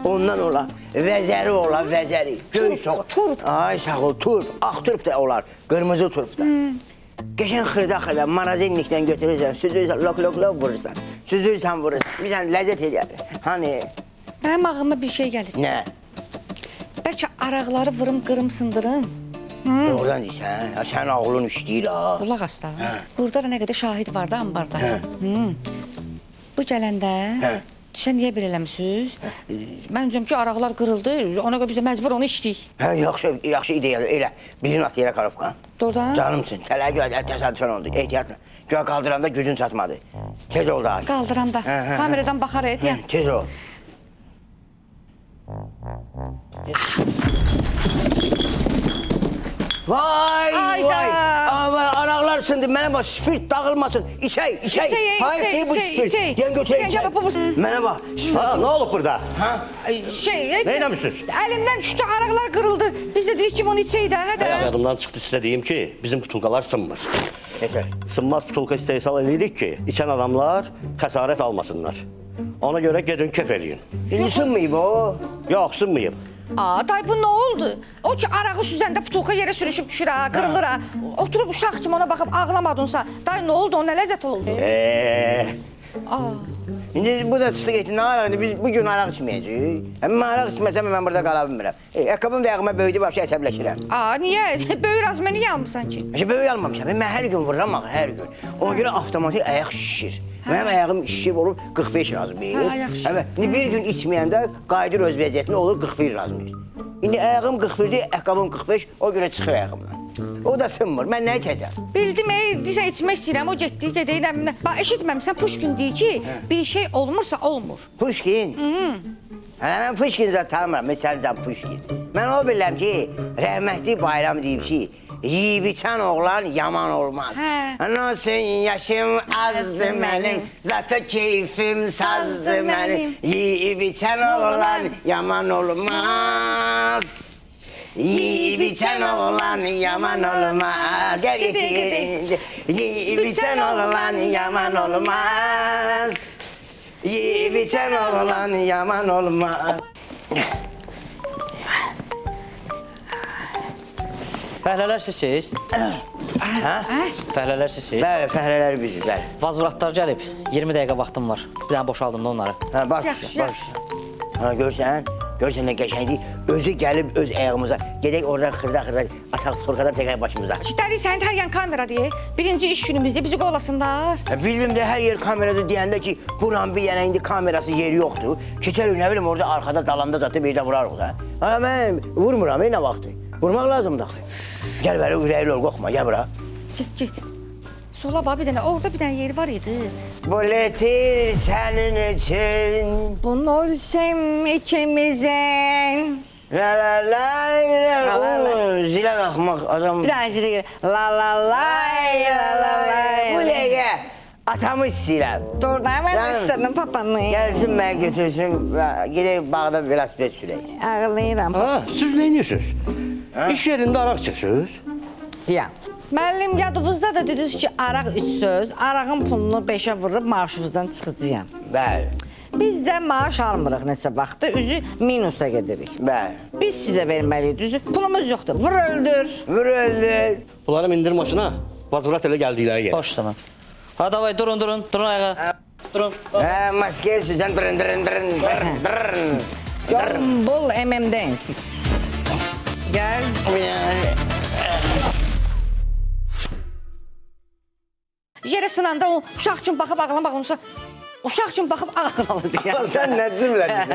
Ondan ola. Vəzəri ola, vəzəri. Göy soğuk. Turp. Ay sağ ol, turp. Ağ turp da olar, qırmızı turp da. Qəşəng xırda, marazinlikdən götürürsən, süzürsən, lok vurursan. Süzürsən, vurursan. Bilirsən, ləzzət edir. Hani? Mənim ağlıma bir şey gəlir. Nə? Bəlkə araqları vırım, qırım, sındırım. Doğrudan deyirsən, sənin ağlın işləyir ha. Qulaq as da. Burada da nə qədər şahid var da ambarda. Bu gələndə sən niyə belə eləmişsiniz? Mən deyirəm ki, araqlar qırıldı, ona görə bizə məcbur onu içdik. Yaxşı ideya, elə. Bizim at yerə karofkan. Doğrudan? Canımsın, tələ təsadüfən oldu, ehtiyatla. Göğe qaldıranda gücün çatmadı. Tez ol da. Qaldıranda. Kameradan baxar deyəm. Tez ol. Vay, araqlar sındı, mənə bax, spirt dağılmasın, içək. Hayır, bu spirt, gəlin götürək. Mənə bax, Ne olub burada? Ne eləmişsiniz? Əlimdən düşdü, araqlar qırıldı. Biz də deyik ki, onu içək də, Yadımdan çıxdı sizə deyim ki, bizim putulkalar sınmır. Sınmaz putulka istehsal edirik ki, içən adamlar xəsarət almasınlar. Ona görə gedin kef eləyin. İndi sınmayıb o? Yox, sınmayıb. Day bu nə oldu? O ki, arağı süzəndə putulka yerə sürüşüb düşür ha, qırılır ha. Oturub uşaq kimi ona baxıb ağlamadınsa, day nə oldu, o nə ləzzət oldu? İndi bu da çıxdı getdi, nə araqdır, biz bugün araq içməyəcəyik. Mən araq içməsəm, mən burada qala bilmirəm. Əqqabım da ayağıma böyüdü, başa əsəbləşirəm. Niyə? Böyür azməni yalmısan ki? Böyük almamışam, mən hər gün vururam ağı, hər gün. Ona görə avtomatik ayaq şişir. Mənim ayağım şişib olur 45 razmıyız. Bir gün içməyəndə qayıdır öz vəziyyətinə olur 41 razmıyız. İndi ayağım 41-dir, əqqabım 45, o görə çıxır ayağımdan. O da sınmır, mən nə içəcəm? Bildim, deyirsən içmək istəyirəm, o getdi, gedəyəm. Bax, eşitməmişsən, Puşkin deyir ki, bir şey olmursa olmur. Puşkin? Hələ mən Puşkin zat tanımıram, məsələn Puşkin. Mən o bilirəm ki, rəhmətli Bayram deyib ki, Yiyib içən oğlan yaman olmaz. Nasıl yaşım azdı mənim, zata keyfim sazdı mənim. Yiyib içən oğlan yaman olmaz. Yiyib içən oğlan yaman olmaz. Gel gel. Yiyib içən oğlan yaman olmaz. Yiyib içən oğlan yaman olmaz. Fəhlələr sizsiz? Fəhlələr sizsiz? Bəli, fəhlələr biziz, bəli. Vazvratlar gəlib. 20 dəqiqə vaxtım var. Bir dənə boşaldım da onları. Ha, bax, bax. Ha, görsən nə qəşəngdir. Özü gəlib öz ayağımıza. Gedək oradan xırda ataq torkadan çəkək başımıza. Üstəlik sənin hər yan kameradır. Birinci iş günümüzdə bizi qolasınlar. Bildim də hər yer kamerada deyəndə ki, buranın bir yana indi kamerası yeri yoxdur. Keçər nə bilim orada arkada dalanda zaten bir də vurarıq da. Hala mən vurmuram, nə vaxtı. Vurmaq lazımdır. Gəl belə ürəkli ol, qorxma, gəl bura. Get. Sola bax bir dənə, orada bir dənə yeri var idi. Bu letir sənin üçün. Bunu ölsəm ikimizin. La la la, zilə qalxmaq adam. Bir dənə zilə la la lay la la lay. Bu dəqiqə atamı istəyirəm. Doğrudan mən istədim papanı. Gəlsin mənə götürsün və gedək bağda velosiped sürək. Ağlayıram. Ha, siz ne iniyorsunuz? İş yerinde araq içirsiniz. Deyəm. Müəllim, yadınızda da dediniz ki, araq içsöz, arağın pulunu 5-ə vurub maaşınızdan çıxacağam. Bəli, Biz də maaş almırıq neçə vaxtı, üzü minusa gedirik. bəli. Biz sizə verməliyik, düzü. Pulumuz yoxdur. Vur öldür. Vur öldür. Bunları indir maşına. Vazvurat elə gəldikləri yer. Boş tamam. Ha davay durun ayağa. Durun. Hə, maskeye süzən dırın. Gombul MM-dens. Gəl. Yerə sınanda o uşaq üçün baxıb ağlamaqlanırsa, uşaq üçün baxıb ağlanır deyəm. Sən nə cümlədir?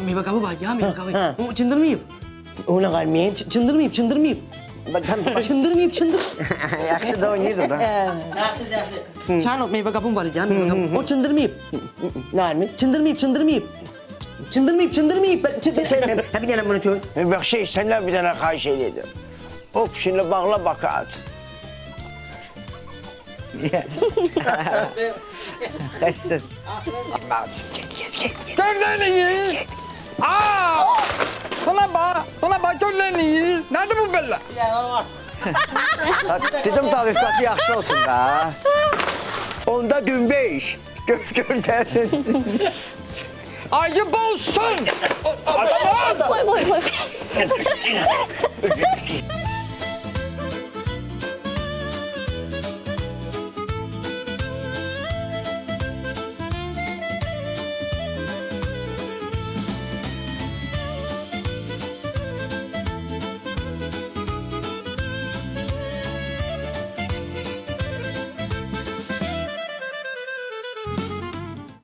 Meyve kabı var ya, meyve kabı. O çındırmayayım. Ona qalmayın. Çındırmayayım. Çındır. Yaxşı da oynayırdı da. Çano meyve kabım var ya, meyve kabı. O çındırmayayım. Nə qalmayın? Çındırmayayım. Bir dənə bunu tür. Bax şey, səndən bir dənə xahiş edirdim. Hop, şimdi bağla bakat. Xəstə. Get. Görleniyiz. Buna bax görleniyiz. Nerede bu bella? Dedim tarifası yaxşı olsun da. Onda dün 5. Görsən. Ayıp olsun. Vay.